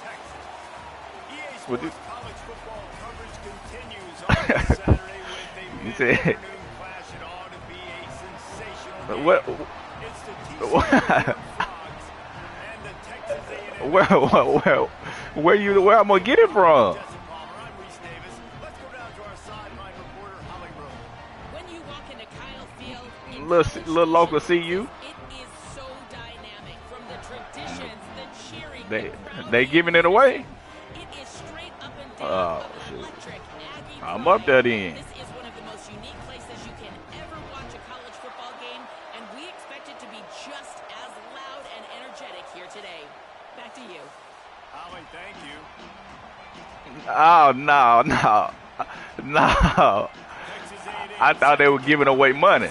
Texas. EA What Sports college football coverage continues on this Saturday with a mid-afternoon clash. It ought to be a sensational game. It's the TCU Frogs and the Texas A&M. Where I'm gonna get it from? Little local CU. They giving it away. Oh shit! I'm up there then. This is one of the most unique places you can ever watch a college football game, and we expect it to be just as loud and energetic here today. Back to you. Holly, thank you. Oh no! I thought they were giving away money.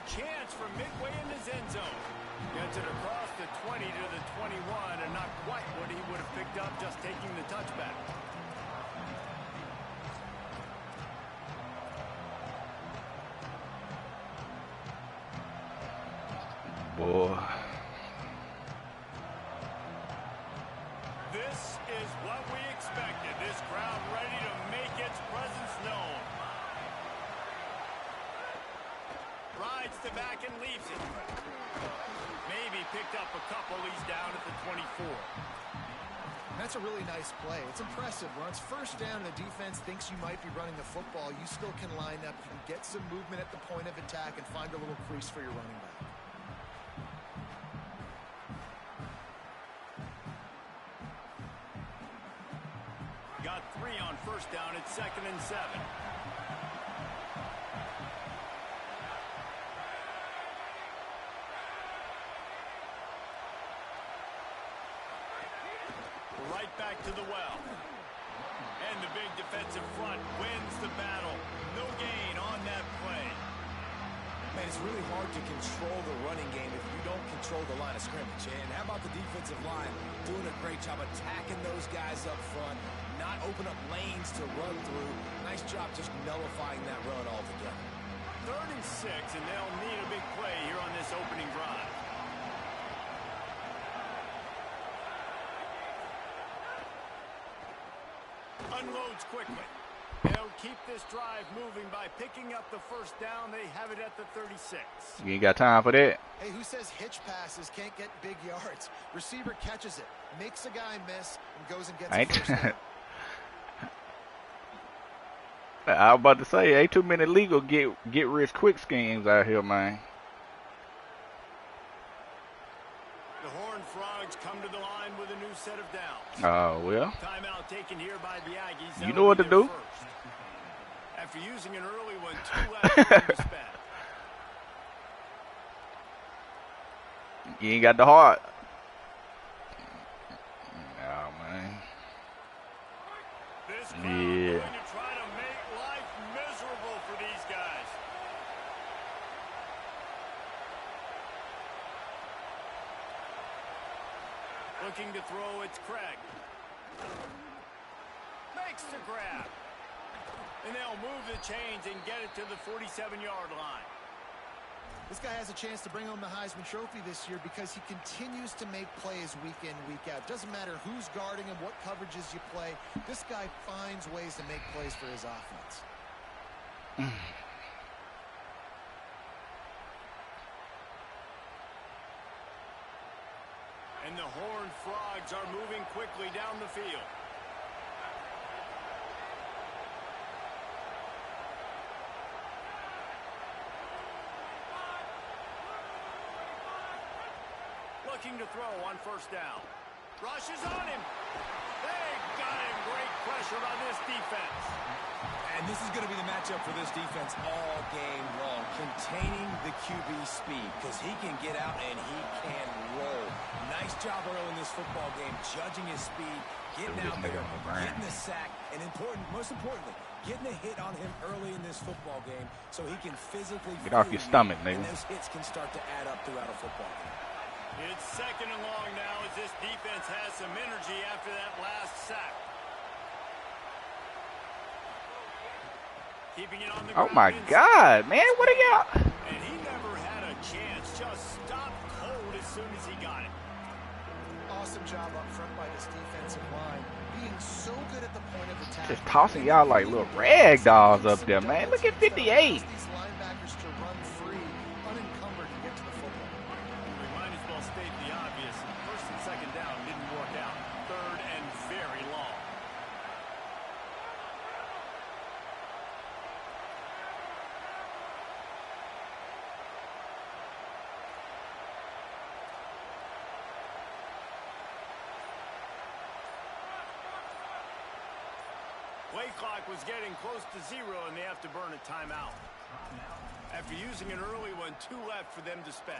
Chance from midway in his end zone. Gets it across the 20 to the 21, and not quite what he would have picked up just taking the touchback. Boy. This is what we expected. This crowd ready to make its presence known. Rides to back and leaves it. Maybe picked up a couple. He's down at the 24. That's a really nice play. It's impressive. When it's first down and the defense thinks you might be running the football, you still can line up and get some movement at the point of attack and find a little crease for your running back. Got 3 on first down. It's 2nd and 7. Right back to the well. And the big defensive front wins the battle. No gain on that play. Man, it's really hard to control the running game if you don't control the line of scrimmage. And how about the defensive line doing a great job attacking those guys up front, not open up lanes to run through. Nice job just nullifying that run altogether. 3rd and 6, and they'll need a big play here on this opening drive. Unloads quickly. They'll keep this drive moving by picking up the first down. They have it at the 36. You ain't got time for that. Hey, who says hitch passes can't get big yards? Receiver catches it, makes a guy miss, and goes and gets it first down. I was about to say, ain't too many legal get rich quick schemes out here, man. The Horned Frogs come to the line with a new set of downs. Oh, well. Timeout taken here by the Aggies. You know what to do. First. After using an early one, 2 left to spend. You ain't got the heart. Oh, man. This crowd going to try to make life miserable for these guys. Looking to throw, it's Craig. Makes the grab. And they'll move the chains and get it to the 47-yard line. This guy has a chance to bring home the Heisman Trophy this year because he continues to make plays week in, week out. Doesn't matter who's guarding him, what coverages you play. This guy finds ways to make plays for his offense. And the Horned Frogs are moving quickly down the field. Looking to throw on first down. Rushes on him. They got him. Great pressure on this defense. And this is going to be the matchup for this defense all game long. Containing the QB speed because he can get out and he can roll. Nice job early in this football game, judging his speed, getting out there, getting the sack, and most importantly, getting a hit on him early in this football game so he can physically get off your stomach, nigga. And those hits can start to add up throughout a football game. It's 2nd and long now as this defense has some energy after that last sack. Keeping it on the Oh ground my inside. God, man, what are y'all? And he never had a chance. Just stopped cold as soon as he got it. Awesome job up front by this defensive line. Being so good at the point of attack. Just tossing y'all like little rag dolls up there, man. Look at 58. These linebackers to run free, unencumbered and get to the football. We might as well state the obvious. First and second down didn't work out. Third and very long. Play clock was getting close to 0, and they have to burn a timeout. After using an early one, 2 left for them to spend.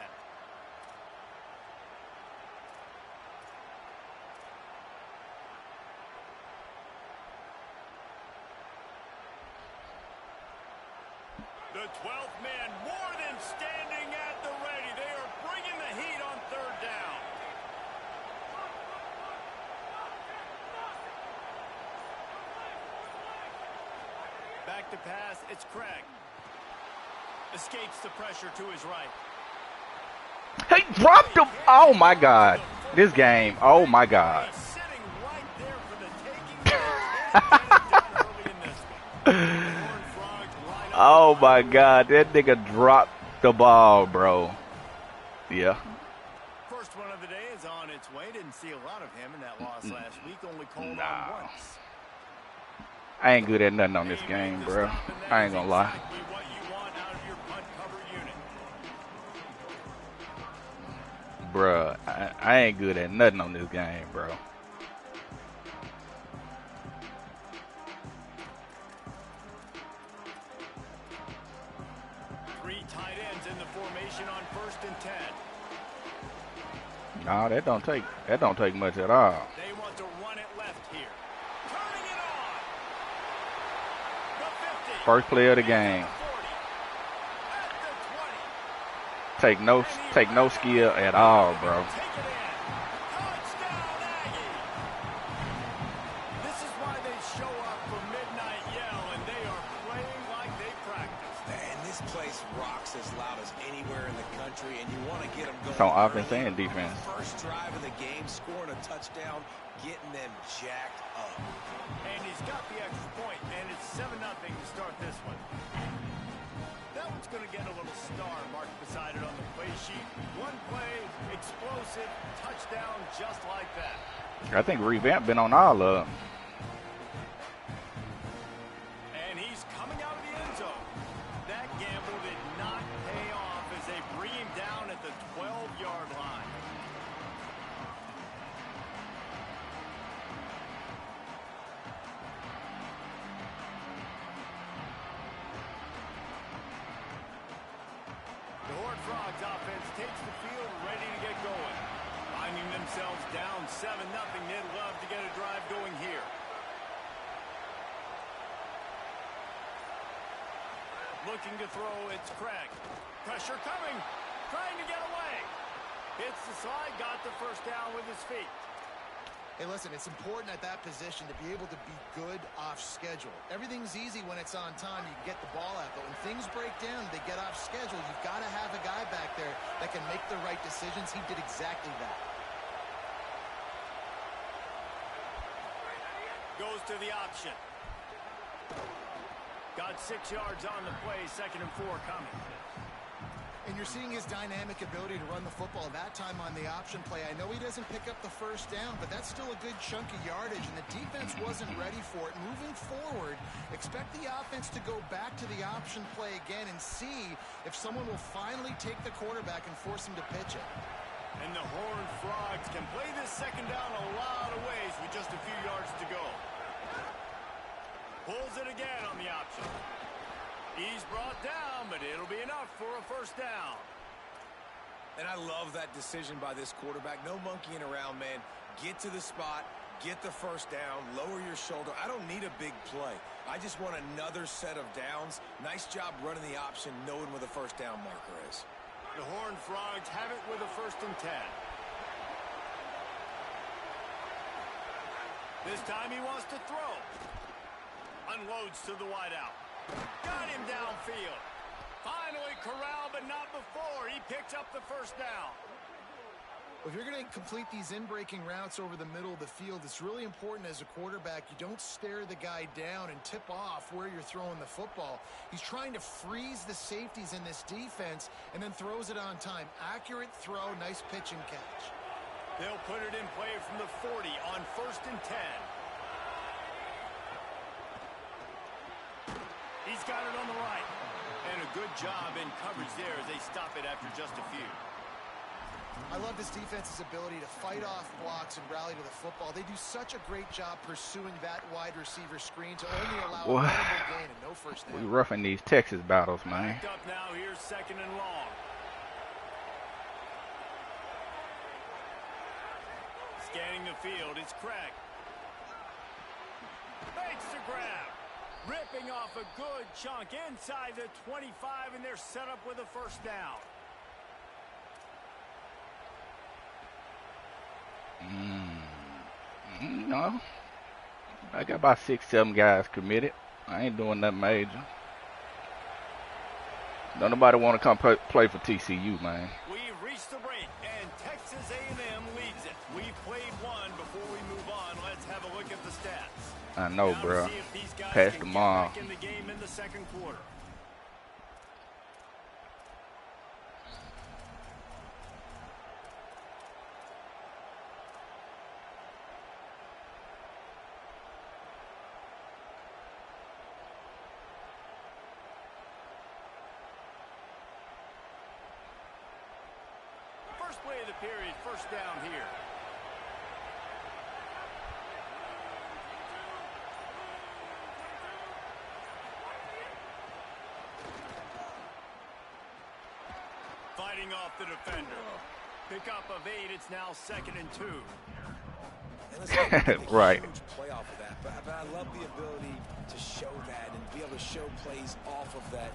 The 12th man more than standing at the ready. They are bringing the heat on third down. Back to pass, it's Craig. Escapes the pressure to his right. He dropped him. Oh my God. This game. Oh my God. He's sitting right there for the taking. Can't get it done early in this one. The Horned Frogs line up. Oh my God. That nigga dropped the ball, bro. Yeah. First one of the day is on its way. Didn't see a lot of him in that loss last week. Only called Nah. on once. I ain't good at nothing on this game, bro. I ain't gonna lie. Exactly what you want out of your punt cover unit. Bruh, I ain't good at nothing on this game, bro. Three tight ends in the formation on 1st and 10. Nah, that don't take much at all. They want to run it left here. Turning it on. The 50. First play of the game. At the 20. Take no skill at all, bro. Take it in. Touchdown, Aggie. This is why they show up for Midnight Yell, and they are playing like they practiced. And this place rocks as loud as anywhere in the country, and you want to get them going. It's on offense early. and defense. First drive of the game, scoring a touchdown, getting them jacked up. And he's got the extra point, and it's 7-0 to start this one. That one's going to get a little star marked beside it on the play sheet. One play, explosive, touchdown just like that. I think Revamp been on all of them. And he's coming out of the end zone. That gamble did not pay off as they bring him down at the 12-yard line. The Horned Frogs offense takes the field, ready to get going. Finding themselves down 7-0, they'd love to get a drive going here. Looking to throw, it's Craig. Pressure coming, trying to get away. Hits the slide, got the first down with his feet. Hey, listen, it's important at that position to be able to be good off schedule. Everything's easy when it's on time. You can get the ball out, but when things break down, they get off schedule. You've got to have a guy back there that can make the right decisions. He did exactly that. Goes to the option. Got 6 yards on the play, 2nd and 4 coming. And you're seeing his dynamic ability to run the football that time on the option play. I know he doesn't pick up the first down, but that's still a good chunk of yardage, and the defense wasn't ready for it. Moving forward, expect the offense to go back to the option play again and see if someone will finally take the quarterback and force him to pitch it. And the Horned Frogs can play this second down a lot of ways with just a few yards to go. Pulls it again on the option. He's brought down, but it'll be enough for a first down. And I love that decision by this quarterback. No monkeying around, man. Get to the spot, get the first down, lower your shoulder. I don't need a big play. I just want another set of downs. Nice job running the option, knowing where the first down marker is. The Horned Frogs have it with a 1st and 10. This time he wants to throw. Unloads to the wideout. Got him downfield. Finally corralled, but not before. He picks up the first down. If you're going to complete these in-breaking routes over the middle of the field, it's really important as a quarterback you don't stare the guy down and tip off where you're throwing the football. He's trying to freeze the safeties in this defense and then throws it on time. Accurate throw, nice pitch and catch. They'll put it in play from the 40 on 1st and 10. He's got it on the right. And a good job in coverage there as they stop it after just a few. I love this defense's ability to fight off blocks and rally to the football. They do such a great job pursuing that wide receiver screen to only allow a minimal gain and no first down. We roughing these Texas battles, man. Back up now, here's 2nd and long. Scanning the field, it's Craig. Makes the grab. Ripping off a good chunk inside the 25, and they're set up with a first down. No. I got about 6, 7 guys committed. I ain't doing nothing major. Don't nobody want to come play for TCU, man. We've reached the break, and Texas A&M leads it. We've played one. Before we move on, let's have a look at the stats. I know, Now bro. see if these guys Pass can the get ball. back in the game in the 2nd quarter. First play of the period, first down here. Fighting off the defender. Pick up of 8, it's now 2nd and 2. Right. Huge play off of that, but I love the ability to show that and be able to show plays off of that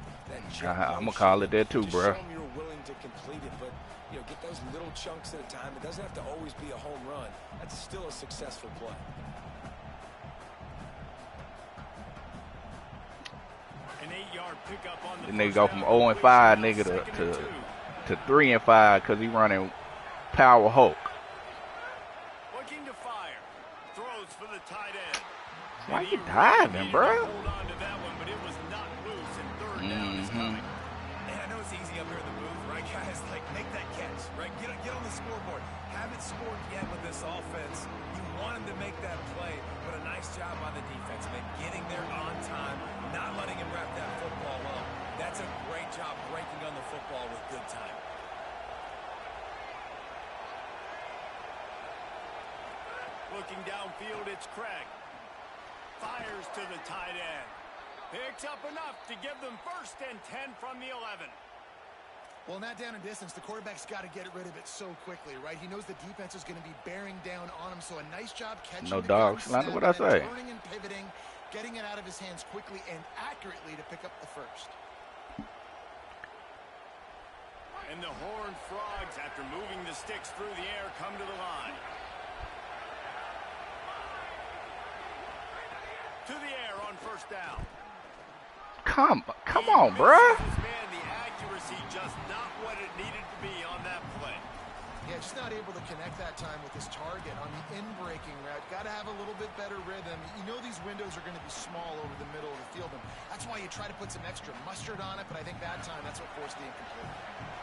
I'm gonna call it that too, to bro. show them you're willing to complete it, but you know, get those little chunks at a time. It doesn't have to always be a home run. That's still a successful play. An 8-yard pickup on the Then they first go down. from 0 and 5 Now nigga 2nd and 2. to 3 and 5 because he running power Hulk. Looking to fire. Throws for the tight end. Why And you he diving, needed to bro? Hold on to that one, but it was not loose, and 3rd down is coming. And I know it's easy up here in the booth, right, guys? Like, make that catch, right? Get on the scoreboard. Haven't scored yet with this offense. You want him to make that play, but a nice job by the defense, man. Getting there on time, not letting him wrap that football up. That's a great job breaking on the football with good time. Looking downfield, it's Craig. Fires to the tight end. Picks up enough to give them 1st and 10 from the 11. Well, in that down and distance, the quarterback's got to get rid of it so quickly, right? He knows the defense is going to be bearing down on him, so a nice job catching No the dog given slander, snap what I and then say? turning and pivoting, getting it out of his hands quickly and accurately to pick up the first. And the Horned Frogs, after moving the sticks through the air, come to the line. To the air on 1st down. Come He on, misses bruh. his man. The accuracy just not what it needed to be on that play. Yeah, just not able to connect that time with his target on the in-breaking route. Got to have a little bit better rhythm. You know these windows are going to be small over the middle of the field, and that's why you try to put some extra mustard on it, but I think that time that's what forced the incomplete.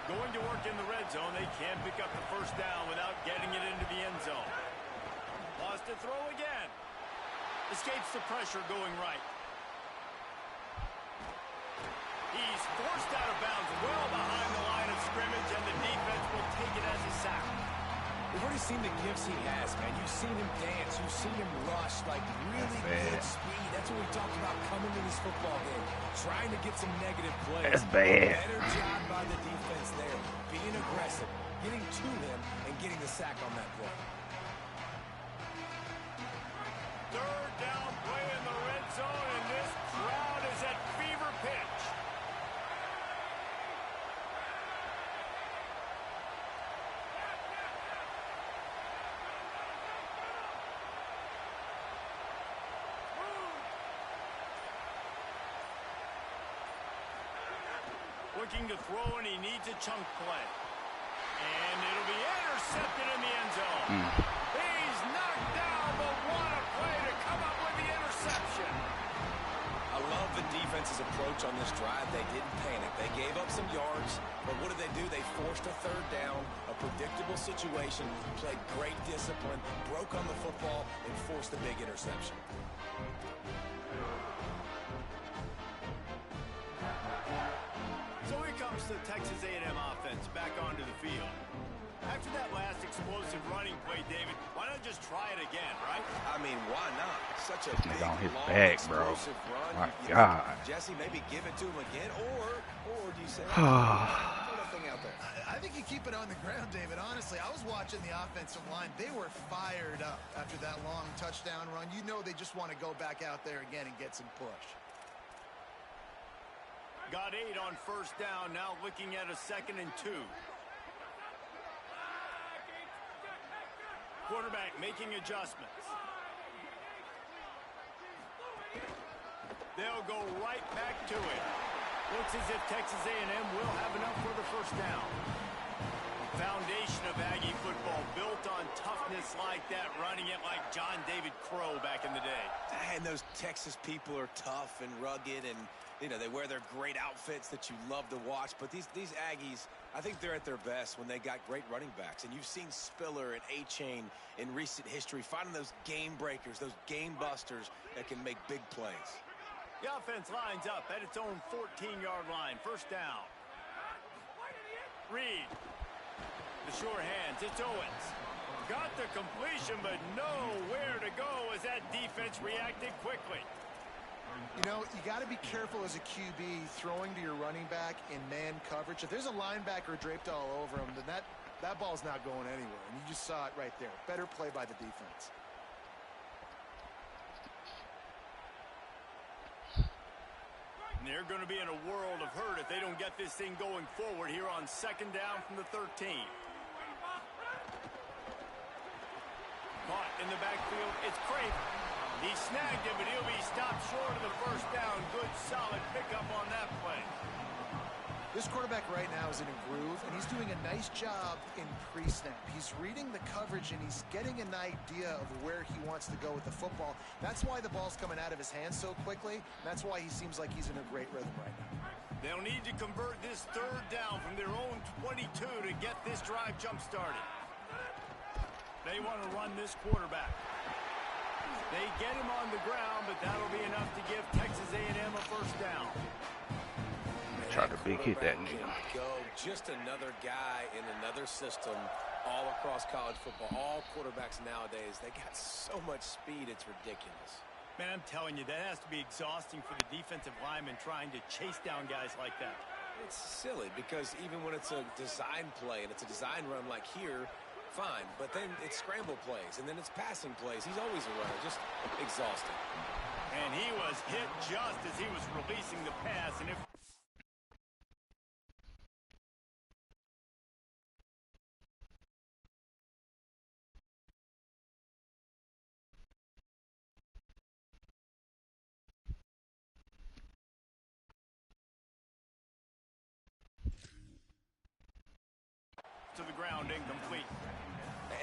Going to work in the red zone, they can't pick up the first down without getting it into the end zone. Lost to throw again. Escapes the pressure going right. He's forced out of bounds well behind the line of scrimmage, and the defense will take it as a sack. We've already seen the gifts he has, man. You've seen him dance. You've seen him rush, like really good speed. That's what we talked about coming to this football game, trying to get some negative plays. That's bad. Better job by the defense there, being aggressive, getting to him, and getting the sack on that play. 3rd down play in the red zone, and this crowd is at fever pitch. looking to throw, and he needs a chunk play. And it'll be intercepted in the end zone. He's knocked down, but what a play to come up with the interception. I love the defense's approach on this drive. They didn't panic. They gave up some yards, but what did they do? They forced a third down, a predictable situation, played great discipline, broke on the football, and forced a big interception. So here comes the Texas A&M offense back onto the field. After that last explosive running play, David, why not just try it again, right? I mean, why not? Such a big, on his long, back, bro. explosive run. My You God. think, Jesse, maybe give it to him again, or do you say, throw that thing out there? I think you keep it on the ground, David. Honestly, I was watching the offensive line. They were fired up after that long touchdown run. You know they just want to go back out there again and get some push. Got 8 on first down, now looking at a 2nd and 2. Quarterback making adjustments. They'll go right back to it. Looks as if Texas A&M will have enough for the first down. Foundation of Aggie football built on toughness like that, running it like John David Crow back in the day. And those Texas people are tough and rugged, and you know they wear their great outfits that you love to watch. But these Aggies, I think they're at their best when they got great running backs. And you've seen Spiller and A-Chain in recent history finding those game breakers, those game busters that can make big plays. The offense lines up at its own 14-yard line. First down. Reed. The sure hands. It's Owens. Got the completion, but nowhere to go as that defense reacted quickly. You know, you got to be careful as a QB throwing to your running back in man coverage. If there's a linebacker draped all over him, then that ball's not going anywhere. And you just saw it right there. Better play by the defense. And they're going to be in a world of hurt if they don't get this thing going forward here on 2nd down from the 13. Caught in the backfield. It's Craven. He snagged him, but he'll be stopped short of the first down. Good, solid pickup on that play. This quarterback right now is in a groove, and he's doing a nice job in pre-snap. He's reading the coverage, and he's getting an idea of where he wants to go with the football. That's why the ball's coming out of his hands so quickly. That's why he seems like he's in a great rhythm right now. They'll need to convert this 3rd down from their own 22 to get this drive jump-started. They want to run this quarterback. They get him on the ground, but that'll be enough to give Texas A&M a first down. Try to big hit that nigga. Go. Just another guy in another system all across college football. All quarterbacks nowadays, they got so much speed, it's ridiculous. Man, I'm telling you, that has to be exhausting for the defensive lineman trying to chase down guys like that. It's silly because even when it's a design play and it's a design run like here, fine, but then it's scramble plays, and then it's passing plays. He's always a runner, just exhausting. And he was hit just as he was releasing the pass, and if to the ground, incomplete.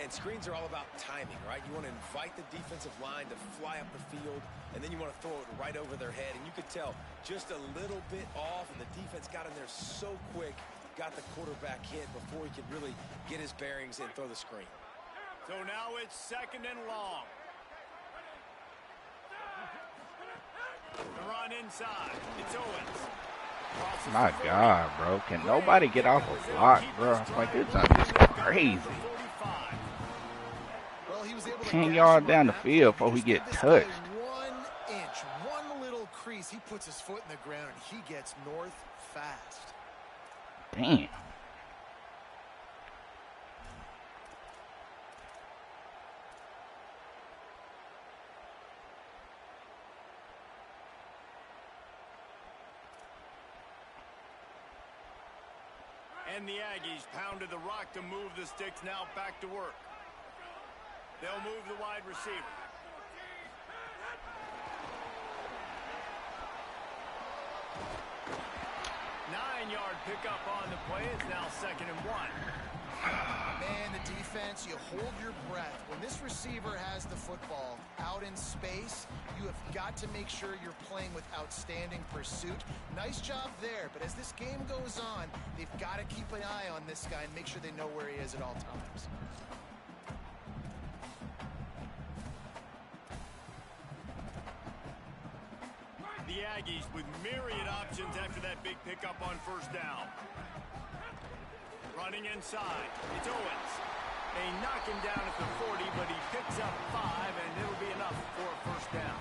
And screens are all about timing, right? You want to invite the defensive line to fly up the field, and then you want to throw it right over their head. And you could tell just a little bit off, and the defense got in there so quick, got the quarterback hit before he could really get his bearings and throw the screen. So now it's 2nd and long. The run inside. It's Owens. My God, bro. Can nobody get off a block, bro? Like, this is just crazy. Well, he was able to 10 yards down the field before he get touched. 1 inch, one little crease. He puts his foot in the ground, and he gets north fast. Damn. And the Aggies pounded the rock to move the sticks, now back to work. They'll move the wide receiver. 1-yard pickup on the play. It's now 2nd and 1. Man, the defense, you hold your breath. When this receiver has the football out in space, you have got to make sure you're playing with outstanding pursuit. Nice job there, but as this game goes on, they've got to keep an eye on this guy and make sure they know where he is at all times. The Aggies with myriad options after that big pickup on 1st down. Running inside, it's Owens. They knock him down at the 40, but he picks up 5, and it'll be enough for a 1st down.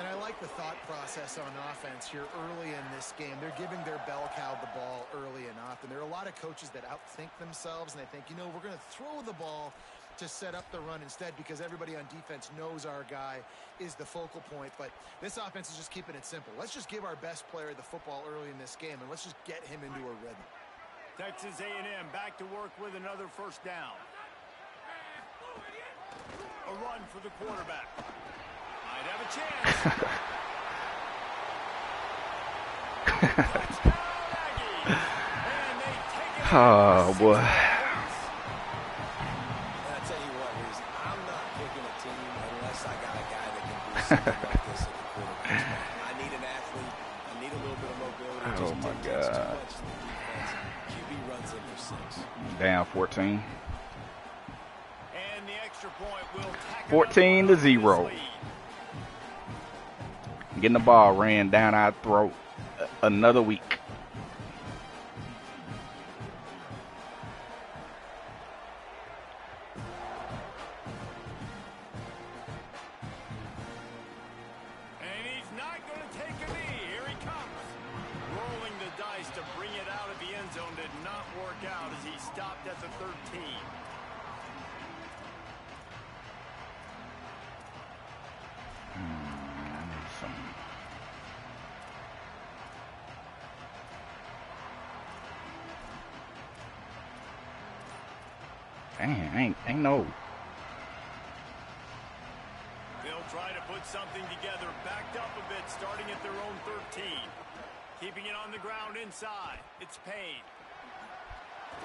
And I like the thought process on offense here early in this game. They're giving their bell cow the ball early and often. There are a lot of coaches that outthink themselves, and they think, you know, we're going to throw the ball to set up the run instead because everybody on defense knows our guy is the focal point. But this offense is just keeping it simple. Let's just give our best player the football early in this game, and let's just get him into a rhythm. Texas A&M back to work with another 1st down. A run for the quarterback. Might have a chance. Touchdown, Aggies. And they take it. Oh, boy. And I tell you what, Reese, I'm not picking a team unless I got a guy that can do something like this at the quarterback. I need an athlete. I need a little bit of mobility. Oh, my God. Runs in for 6. Down 14. And the extra point will tack 14-0. Getting the ball ran down our throat another week. And he's not going to take a knee. Here he comes. Rolling the dice to bring it out of the end zone did not work out as he stopped at the 13. Dang, ain't no. They'll try to put something together, backed up a bit, starting at their own 13. Keeping it on the ground inside. It's Payne.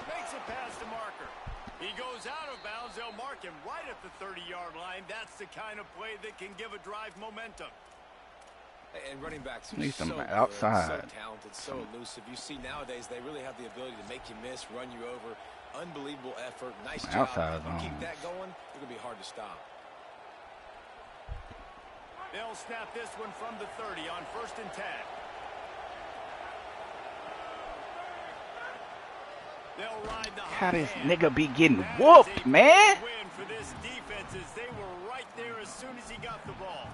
Makes it past the marker. He goes out of bounds. They'll mark him right at the 30-yard line. That's the kind of play that can give a drive momentum. And running backs are Need so some good, outside. so talented, so elusive. You see nowadays they really have the ability to make you miss, run you over. Unbelievable effort. Nice job. Outside If you keep zone. that going, it's going to be hard to stop. They'll snap this one from the 30 on 1st and 10. They'll ride the How hot this hand. nigga be getting That is whooped, a man? big win for this defense as they were right there as soon as he got the ball.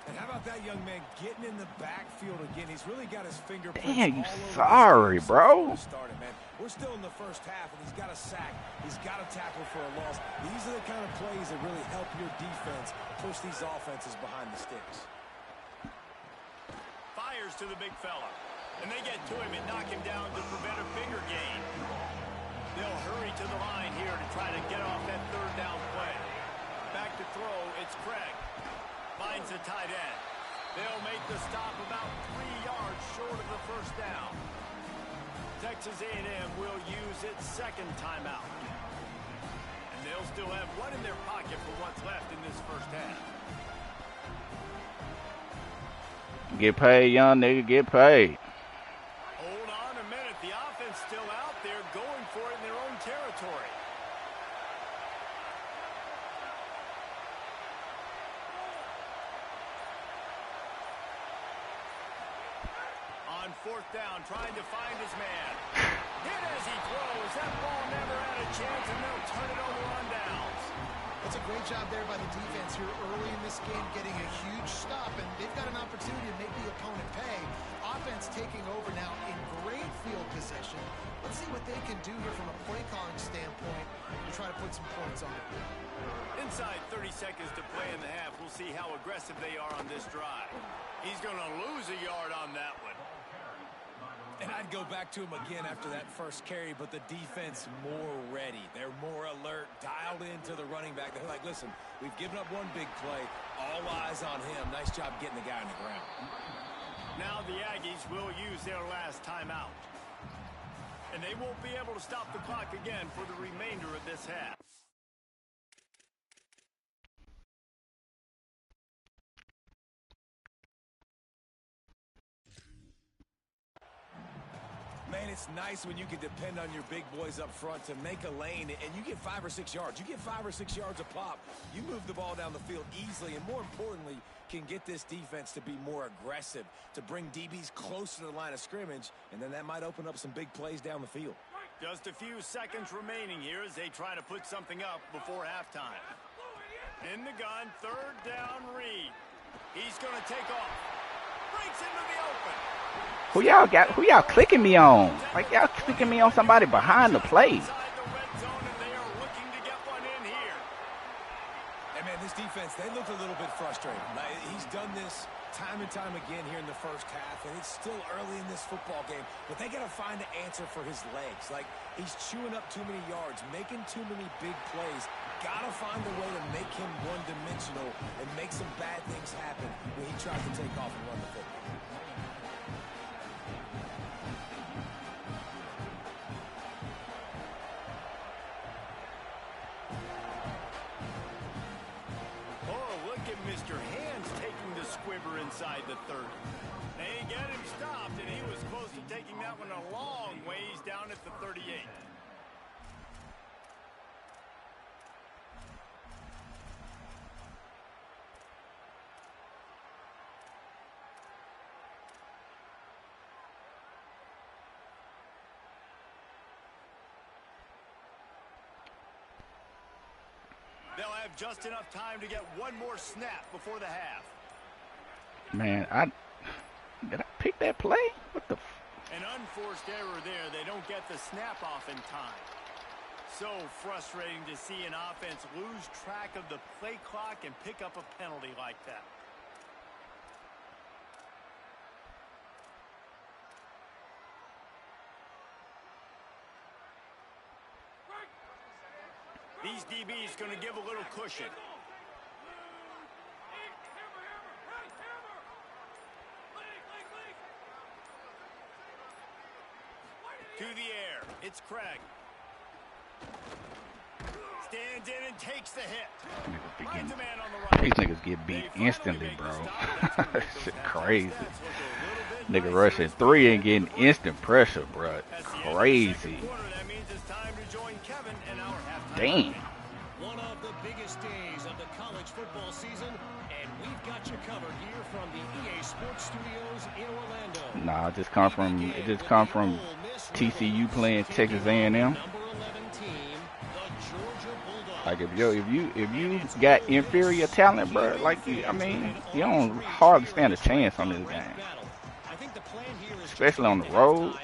And how about that young man getting in the backfield again? He's really got his fingerprints Damn, you all over sorry, this game. bro. Started, man. We're still in the 1st half, and he's got a sack. He's got a tackle for a loss. These are the kind of plays that really help your defense push these offenses behind the sticks. Fires to the big fella. And they get to him and knock him down to prevent a bigger gain. They'll hurry to the line here to try to get off that 3rd down play. Back to throw, it's Craig. Finds the tight end. They'll make the stop about 3 yards short of the 1st down. Texas A&M will use its 2nd timeout. And they'll still have one in their pocket for what's left in this 1st half. Get paid, young nigga, get paid. Hold on a minute. The offense still out there going for it in their own territory. On 4th down, trying to find his man. Hit as he throws. That ball never had a chance, and they'll turn it over on downs. That's a great job there by the defense here early in this game, getting a huge stop, and they've got an opportunity to make the opponent pay. Offense taking over now in great field position. Let's see what they can do here from a play calling standpoint to try to put some points on the board. Inside 30 seconds to play in the half. We'll see how aggressive they are on this drive. He's going to lose a yard on that one. And I'd go back to him again after that first carry, but the defense more ready. They're more alert, dialed into the running back. They're like, listen, we've given up one big play. All eyes on him. Nice job getting the guy on the ground. Now the Aggies will use their last timeout. And they won't be able to stop the clock again for the remainder of this half. Man, it's nice when you can depend on your big boys up front to make a lane, and you get 5 or 6 yards. You get 5 or 6 yards a pop. You move the ball down the field easily, and more importantly, can get this defense to be more aggressive, to bring DBs close to the line of scrimmage, and then that might open up some big plays down the field. Just a few seconds remaining here as they try to put something up before halftime. In the gun, 3rd down, Reed. He's going to take off. Breaks into the open. Who y'all clicking me on? Like y'all clicking me on somebody behind the play. Hey man, this defense, they look a little bit frustrated. He's done this time and time again here in the first half, and it's still early in this football game, but they got to find an answer for his legs. Like, he's chewing up too many yards, making too many big plays. Got to find a way to make him one-dimensional and make some bad things happen when he tries to take off and run the football. Mr. Hands taking the squibber inside the 30. They get him stopped, and he was close to taking that one a long ways down at the 38. They'll have just enough time to get one more snap before the half. Man, did I pick that play? What the? An unforced error there. They don't get the snap off in time. So frustrating to see an offense lose track of the play clock and pick up a penalty like that. These DBs going to give a little cushion. To the air. It's Craig. Stands in and takes the hit. Finds a man on the right. These niggas get beat instantly, bro. Shit crazy. Nigga rushing 3 and getting instant pressure, bro. Crazy. Damn. One of the biggest days of the college football season, and we've got you covered here from the EA Sports Studios in Orlando. Nah, it just come from TCU playing Texas A&M. Like if you got inferior talent, bro, like you don't hardly stand a chance on this game. Especially on the road.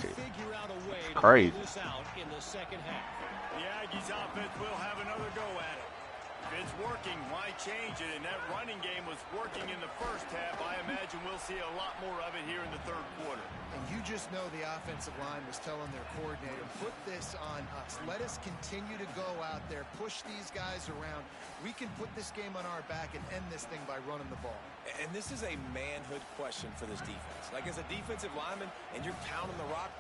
Shit. It's crazy. Aggies offense will have another go at it. If it's working, why change it? And that running game was working in the first half. I imagine we'll see a lot more of it here in the 3rd quarter. And you just know the offensive line was telling their coordinator, put this on us. Let us continue to go out there, push these guys around. We can put this game on our back and end this thing by running the ball. And this is a manhood question for this defense. Like, as a defensive lineman, and you're pounding the rock,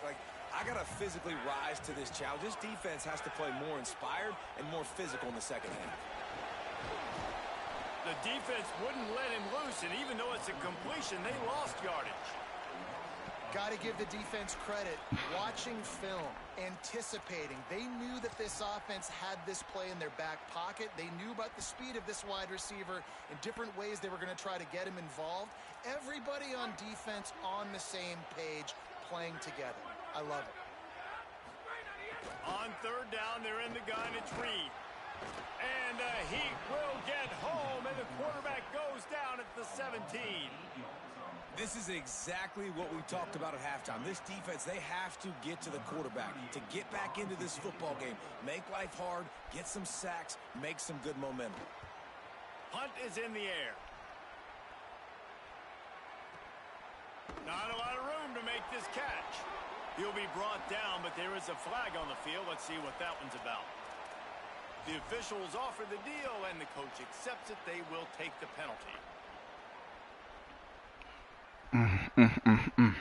like, I got to physically rise to this challenge. This defense has to play more inspired and more physical in the second half. The defense wouldn't let him loose, and even though it's a completion, they lost yardage. Got to give the defense credit. Watching film, anticipating. They knew that this offense had this play in their back pocket. They knew about the speed of this wide receiver in different ways they were going to try to get him involved. Everybody on defense on the same page, playing together. I love it. On 3rd down, they're in the gun. It's Reed. And he will get home, and the quarterback goes down at the 17. This is exactly what we talked about at halftime. This defense, they have to get to the quarterback to get back into this football game. Make life hard, get some sacks, make some good momentum. Punt is in the air. Not a lot of room to make this catch. He'll be brought down, but there is a flag on the field. Let's see what that one's about. The officials offer the deal, and the coach accepts it. They will take the penalty. Mm.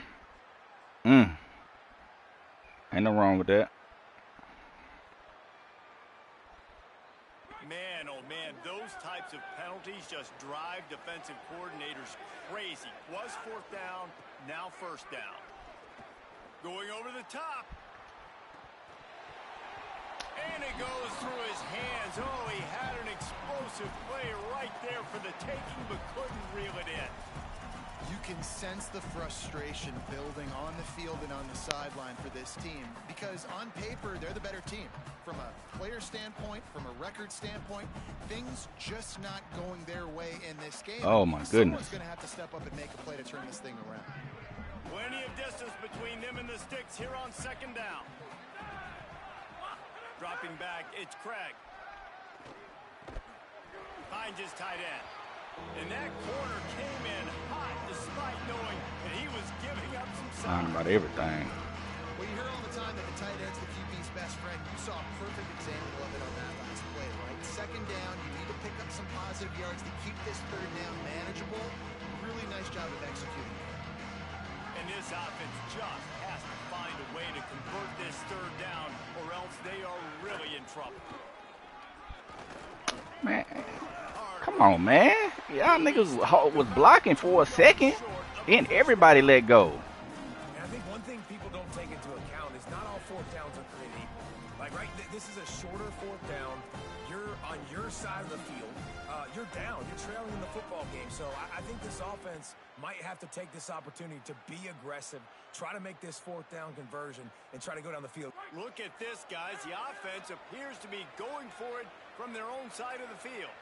Ain't no wrong with that. Man, oh man, those types of penalties just drive defensive coordinators crazy. Was fourth down, now first down. Going over the top. And it goes through his hands. Oh, he had an explosive play right there for the taking, but couldn't reel it in. You can sense the frustration building on the field and on the sideline for this team because on paper, they're the better team. From a player standpoint, from a record standpoint, things just not going their way in this game. Oh, my goodness. Someone's going to have to step up and make a play to turn this thing around. Plenty of distance between them and the sticks here on second down. Dropping back, it's Craig. Finds his tight end. And that corner came in hot despite knowing that he was giving up some Talking size. about everything. Well, you hear all the time that the tight end's the QB's best friend. You saw a perfect example of it on that last play, right? Second down, you need to pick up some positive yards to keep this third down manageable. Really nice job of executing. And this offense just has to find a way to convert this third down or else they are really in trouble. Man, come on, man. Y'all niggas was blocking for a second, and everybody let go. And I think one thing people don't take into account is not all fourth downs are created equal. Like, right, this is a shorter fourth down. You're on your side of the field. You're down. You're trailing in the football game. So I think this offense might have to take this opportunity to be aggressive, try to make this fourth down conversion, and try to go down the field. Look at this, guys. The offense appears to be going for it from their own side of the field.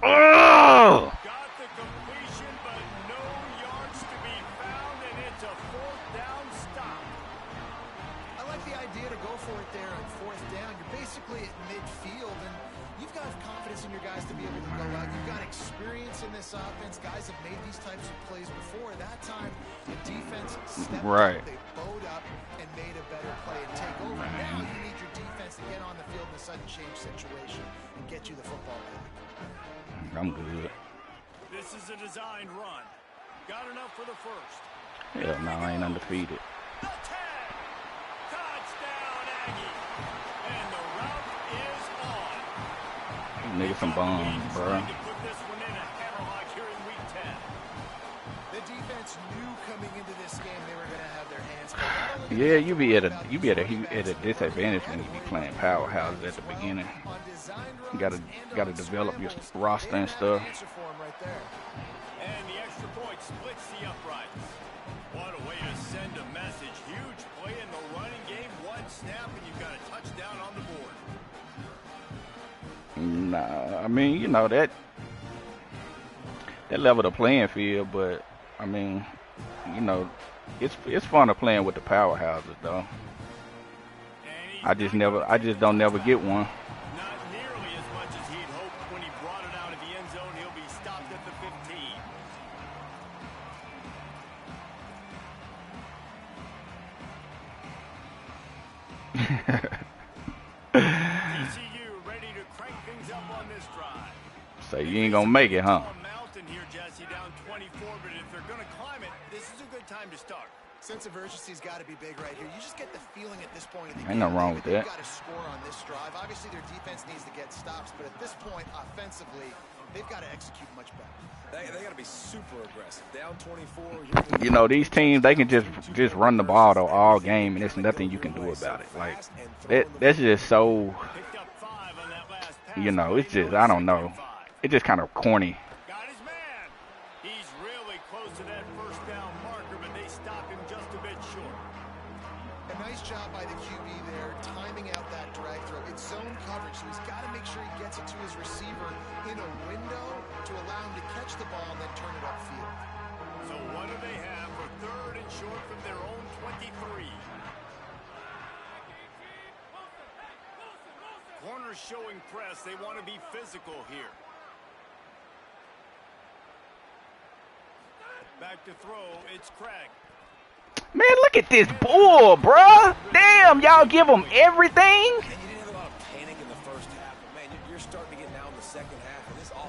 Oh! Got the completion, but no yards to be found, and it's a fourth down stop. I like the idea to go for it there on fourth down. You're basically at midfield, and you've got confidence in your guys to be able to go out. You've got experience in this offense. Guys have made these types of plays before. That time, the defense stepped Right. up, they bowed up, and made a better play and take over. Now you need your defense to get on the field in a sudden change situation and get you the football back. I'm good. This is a designed run. Got enough for the first. Hell no, I ain't undefeated. The 10. Touchdown, Aggie. And the route is on. Niggas some bombs, bro. Trying to put this one in a hammerlock here in week 10. The defense knew coming into this game they were going to have their hands full. Not only did Yeah, they you be at about a these disadvantage when you be playing powerhouses at the beginning. on design You runs gotta and on develop your scrambles. roster They and had stuff. the answer for 'em right there. And the extra point splits the uprights. What a way to send a message. Huge play in the running game. One snap and you've got a touchdown on the board. Nah, I mean, you know that level the playing field, but I mean, you know, it's fun to playing with the powerhouses though. And he's I just don't never get one. not nearly as much as he'd hoped when he brought it out of the end zone. He'll be stopped at the 15. TCU ready to crank things up on this drive. So you ain't gonna make it, huh? Mountain here, Jesse, down 24, but if they're going to climb it, this is a good time to start. Sense of urgency's got to be big right here. You just get the feeling at this point of the Ain't game. nothing wrong with They've that. got to score on this drive. Obviously, their defense needs to get stops, but at this point, offensively, they've got to execute much better. They got to be super aggressive. Down 24. You know, these teams, they can just run the ball though all game, and there's nothing you can do about it. Like that's just so, Picked up 5 on that last pass. you know, it's just, I don't know, it's just kind of corny. Got his man. He's really close to that first down marker, but they stop him just a bit short. A nice job by the QB there, timing out that drag throw. It's zone coverage, so he's got to make sure he gets it to his receiver in a window to allow him to catch the ball and then turn it upfield. So what do they have for third and short from their own 23? Corners showing press. They want to be physical here. Back to throw. It's Craig. Man, look at this bull, bruh. Damn, y'all give them everything. And you didn't have a lot of panic in the first half, but man,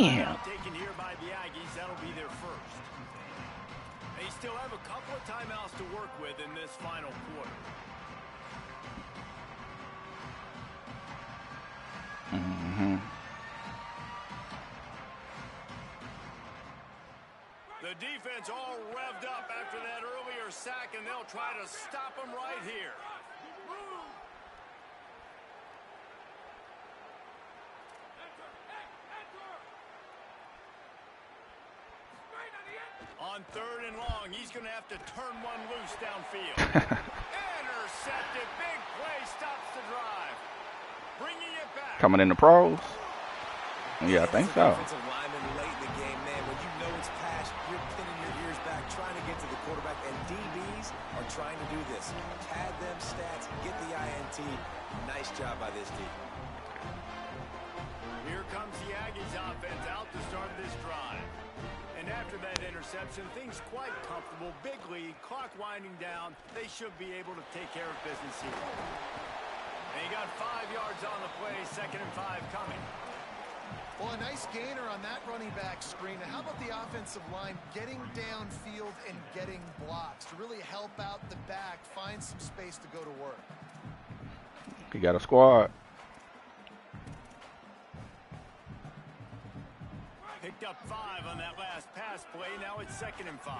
Damn. Taken here by the Aggies. That'll be their first. They still have a couple of timeouts to work with in this final quarter. The defense all revved up after that earlier sack, and they'll try to stop them right here. On 3rd and long, he's going to have to turn one loose downfield. Intercepted. Big play stops the drive. Bringing it back. Coming in the pros? Yeah, I think so. Offensive lineman late in the game, man. When you know it's pass, you're pinning your ears back, trying to get to the quarterback, and DBs are trying to do this. Pad them stats, get the INT. Nice job by this team. Here comes the Aggies offense out to start this drive. And after that interception, things quite comfortable. Big lead, clock winding down. They should be able to take care of business here. And he got 5 yards on the play, 2nd and 5 coming. Well, a nice gainer on that running back screen. And how about the offensive line getting downfield and getting blocks to really help out the back, find some space to go to work? He got a squad. Picked up 5 on that last pass play. Now it's 2nd and 5.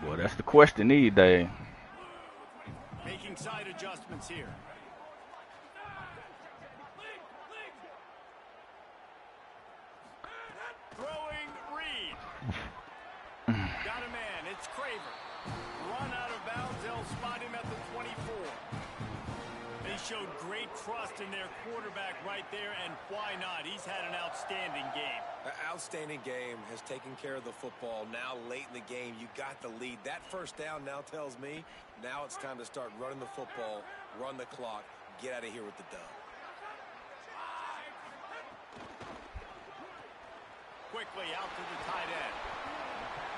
Well, that's the question these days. Making side adjustments here. Throwing Reed. Got a man. It's Craver. Run out of bounds. They'll spot him at the 24. They showed great trust in their quarterback right there, and why not? He's had an outstanding game. An outstanding game, has taken care of the football. Now late in the game, you got the lead. That first down now tells me now it's time to start running the football, run the clock, get out of here with the dub. Quickly out to the tight end.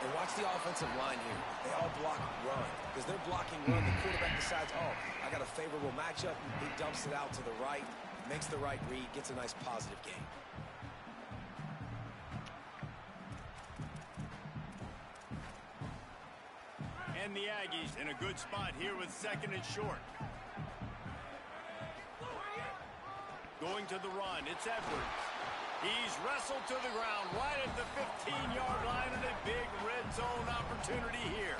And watch the offensive line here. They all block run. Because they're blocking run, the quarterback decides, oh, I got a favorable matchup. He dumps it out to the right, makes the right read, gets a nice positive game. And the Aggies in a good spot here with 2nd and short. Going to the run, it's Edwards. He's wrestled to the ground right at the 15-yard line, and a big red zone opportunity here.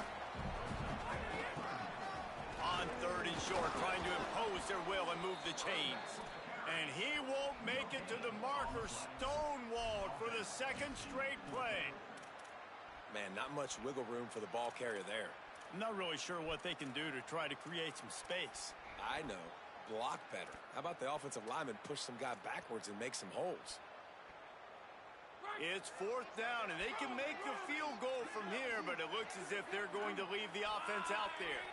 On 3rd and short, trying to impose their will and move the chains. And he won't make it to the marker, stonewalled for the 2nd straight play. Man, not much wiggle room for the ball carrier there. I'm not really sure what they can do to try to create some space. I know. Block better. How about the offensive lineman push some guy backwards and make some holes? It's 4th down, and they can make the field goal from here, but it looks as if they're going to leave the offense out there.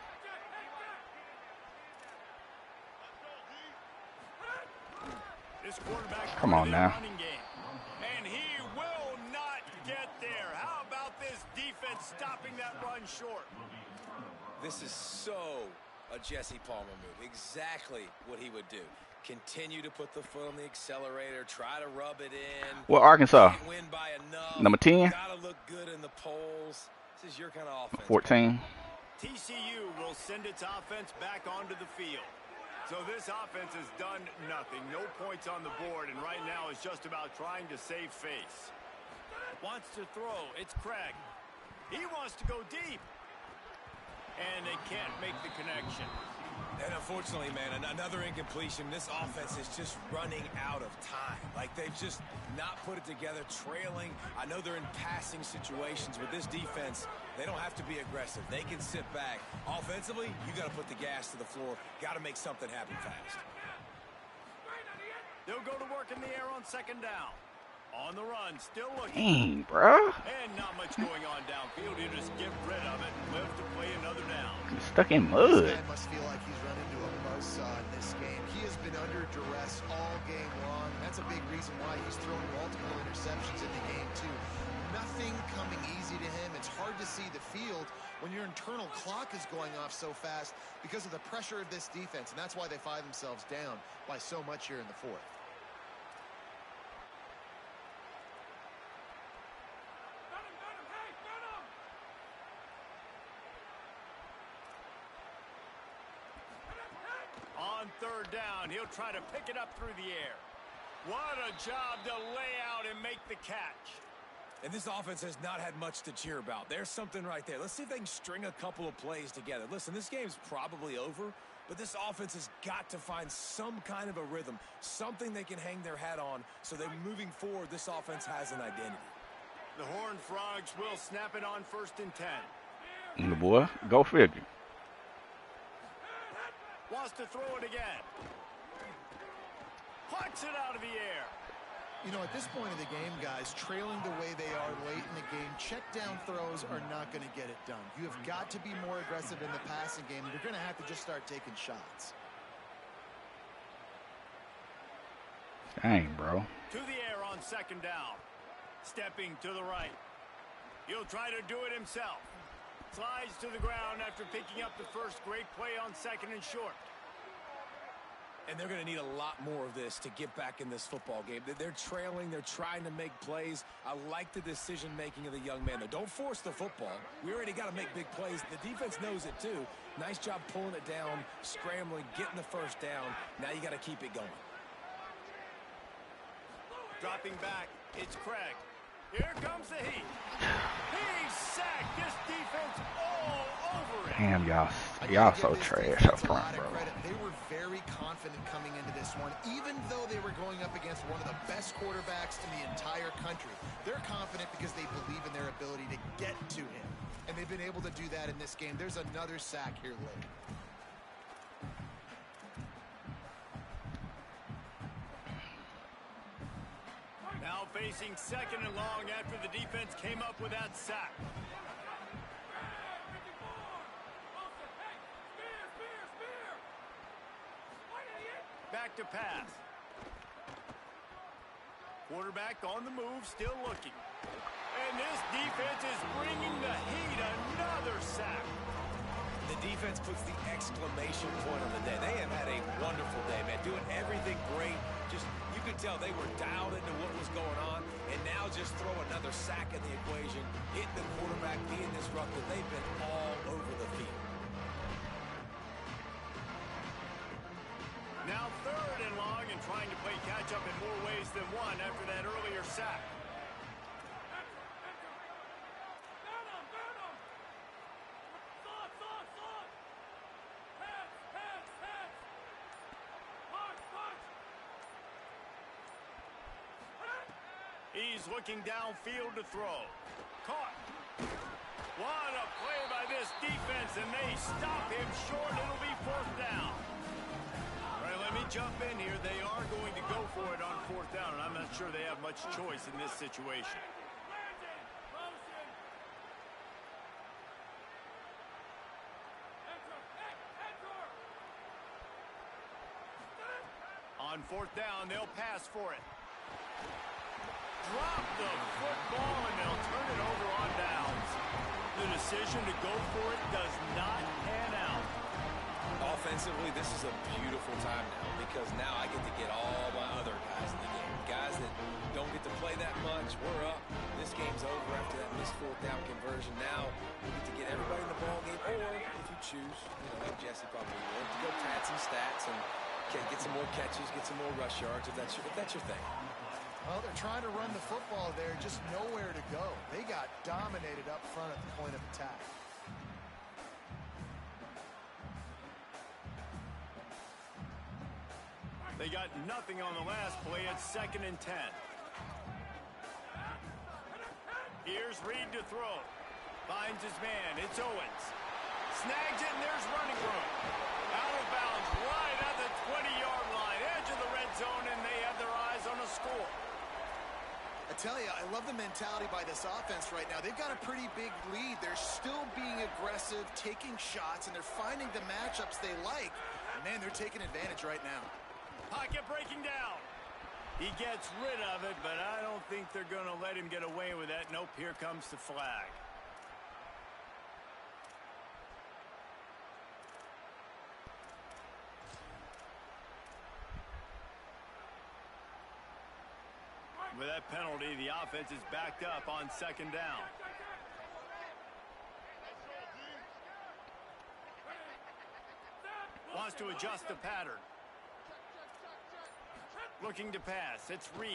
This quarterback Come on now. running game, and he will not get there. How about this defense stopping that run short? This is so a Jesse Palmer move. Exactly what he would do. Continue to put the foot on the accelerator. Try to rub it in. Well, Arkansas. Can't win by enough. Number 10. Gotta look good in the polls. This is your kind of offense. 14. TCU will send its offense back onto the field. So this offense has done nothing. No points on the board, and right now it's just about trying to save face. Wants to throw. It's Craig. He wants to go deep. And they can't make the connection. And unfortunately, man, another incompletion. This offense is just running out of time. Like, they've just not put it together, trailing. I know they're in passing situations. With this defense, they don't have to be aggressive. They can sit back. Offensively, you got to put the gas to the floor. Got to make something happen fast. They'll go to work in the air on 2nd down. On the run, still looking. Dang, bro. And not much going on downfield. You just get rid of it and live to play another down. He's stuck in This mud. guy must feel like he's run into a buzzsaw in this game. He has been under duress all game long. That's a big reason why he's thrown multiple interceptions in the game, too. Nothing coming easy to him. It's hard to see the field when your internal clock is going off so fast because of the pressure of this defense. And that's why they find themselves down by so much here in the 4th. third down. He'll try to pick it up through the air. What a job to lay out and make the catch. And this offense has not had much to cheer about. There's something right there. Let's see if they can string a couple of plays together. Listen, this game's probably over, but this offense has got to find some kind of a rhythm, something they can hang their hat on so that moving forward, this offense has an identity. The Horned Frogs will snap it on 1st and 10. And the boy, go figure. Wants to throw it again. Plucks it out of the air. You know, at this point of the game, guys, trailing the way they are late in the game, check down throws are not going to get it done. You have got to be more aggressive in the passing game. You're going to have to just start taking shots. Dang, bro. To the air on 2nd down. Stepping to the right. He'll try to do it himself. Slides to the ground after picking up the first. Great play on 2nd and short. And they're going to need a lot more of this to get back in this football game. They're trailing. They're trying to make plays. I like the decision-making of the young man, though. Don't force the football. We already got to make big plays. The defense knows it, too. Nice job pulling it down, scrambling, getting the first down. Now you got to keep it going. Dropping back, it's Craig. Here comes the heat. He's sacked. This defense all over it. Damn, y'all so trash up front, bro. They were very confident coming into this one, even though they were going up against one of the best quarterbacks in the entire country. They're confident because they believe in their ability to get to him, and they've been able to do that in this game. There's another sack here late. Now facing 2nd and long after the defense came up with that sack. Back to pass. Quarterback on the move, still looking. And this defense is bringing the heat. Another sack. The defense puts the exclamation point on the day. They have had a wonderful day, man. Doing everything great. Just, you could tell they were dialed into what was going on. And now just throw another sack in the equation. Hitting the quarterback, being disruptive. They've been all over the field. Now 3rd and long and trying to play catch-up in more ways than one after that earlier sack. He's looking downfield to throw. Caught. What a play by this defense, and they stop him short. It'll be 4th down. All right, let me jump in here. They are going to go for it on 4th down, and I'm not sure they have much choice in this situation. On 4th down, they'll pass for it. Drop the football, and they'll turn it over on downs. The decision to go for it does not pan out. Offensively, this is a beautiful time now because now I get to get all my other guys in the game. Guys that don't get to play that much. We're up. This game's over after that missed 4th down conversion. Now we get to get everybody in the ball game, or if you choose, like Jesse probably would, to go tats and stats and get some more catches, get some more rush yards if that's your thing. Well, they're trying to run the football there, just nowhere to go. They got dominated up front at the point of attack. They got nothing on the last play. It's 2nd and 10. Here's Reed to throw. Finds his man. It's Owens. Snags it, and there's running room. Out of bounds right at the 20-yard line. Edge of the red zone, and they have their eyes on a score. I tell you, I love the mentality by this offense right now. They've got a pretty big lead. They're still being aggressive, taking shots, and they're finding the matchups they like. And man, they're taking advantage right now. Pocket breaking down. He gets rid of it, but I don't think they're going to let him get away with that. Nope, here comes the flag. With that penalty, the offense is backed up on 2nd down. Wants to adjust the pattern. Looking to pass. It's Reed.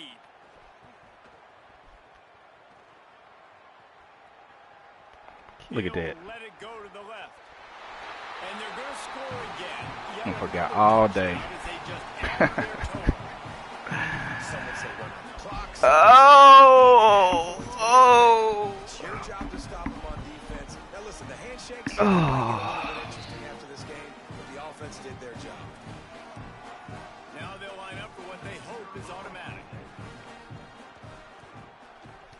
Look at that. Let it go to the left. And they're going to score again. I forgot all day. Oh! It's your job to stop them on defense. Now listen, the handshakes Oh. are a little bit interesting after this game, but the offense did their job. Now they'll line up for what they hope is automatic.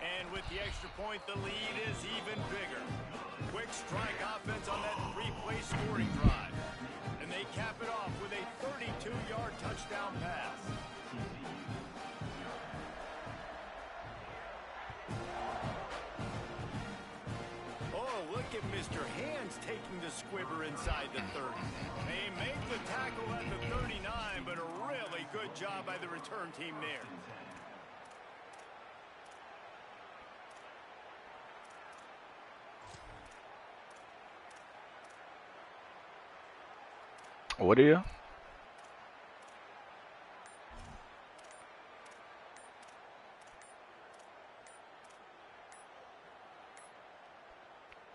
And with the extra point, the lead is even bigger. Quick strike offense on that three-play scoring drive. And they cap it off with a 32-yard touchdown pass. Oh, look at Mr. Hands taking the squibber inside the 30. They make the tackle at the 39, but a really good job by the return team there. What are you?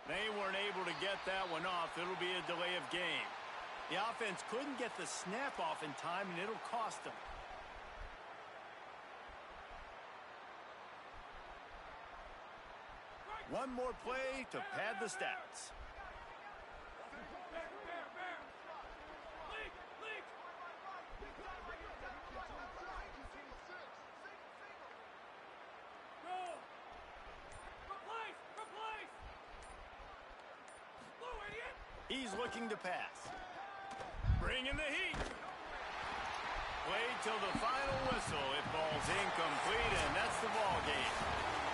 They weren't able to get that one off. It'll be a delay of game. The offense couldn't get the snap off in time, and it'll cost them. One more play to pad the stats. He's looking to pass. Bring in the heat. Play till the final whistle. It falls incomplete, and that's the ball game.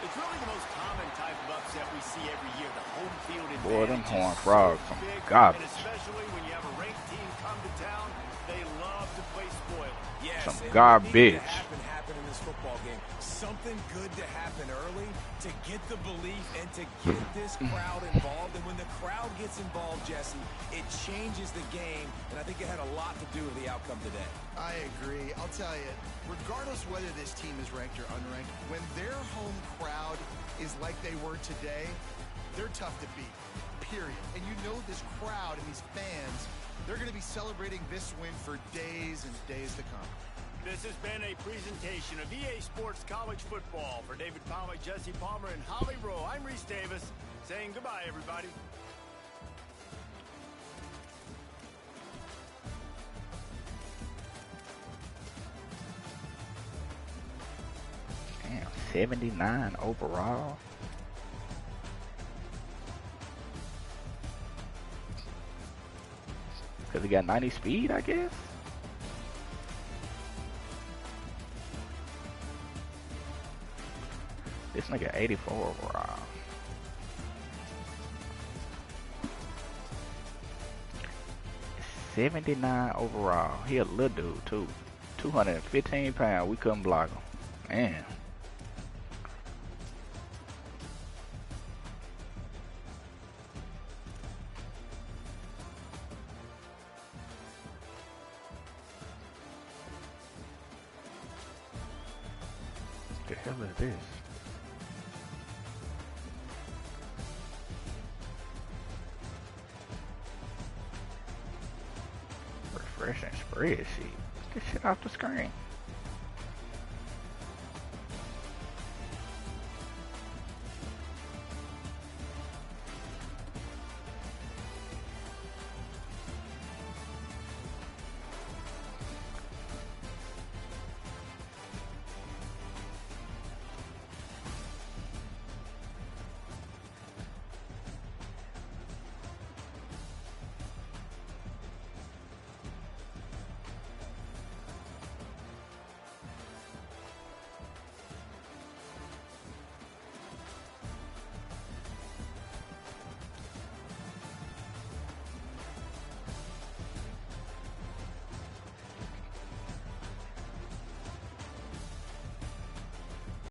It's really the most common type of upset we see every year. The home field advantage. Boy, them horned is frogs, so some big, garbage. and especially when you have a ranked team come to town, they love to play spoiler. Yes, Some and garbage. what needed to happen in this football game. Something good to happen early to get the belief and to get this crowd involved. And when the crowd gets involved, Jesse, it changes the game. And I think it had a lot to do with the outcome today. I agree. I'll tell you, regardless whether this team is ranked or unranked, when their home crowd is like they were today, they're tough to beat, period. And you know this crowd and these fans, they're going to be celebrating this win for days and days to come. This has been a presentation of EA Sports College Football. For David Pollack, Jesse Palmer, and Holly Rowe, I'm Reese Davis, saying goodbye, everybody. Damn, 79 overall. Because he got 90 speed, I guess. This nigga 84 overall. $79 overall. He a little dude too. 215 pounds. We couldn't block him. Man. What the hell is this? Refreshing spreadsheet. Get this shit off the screen.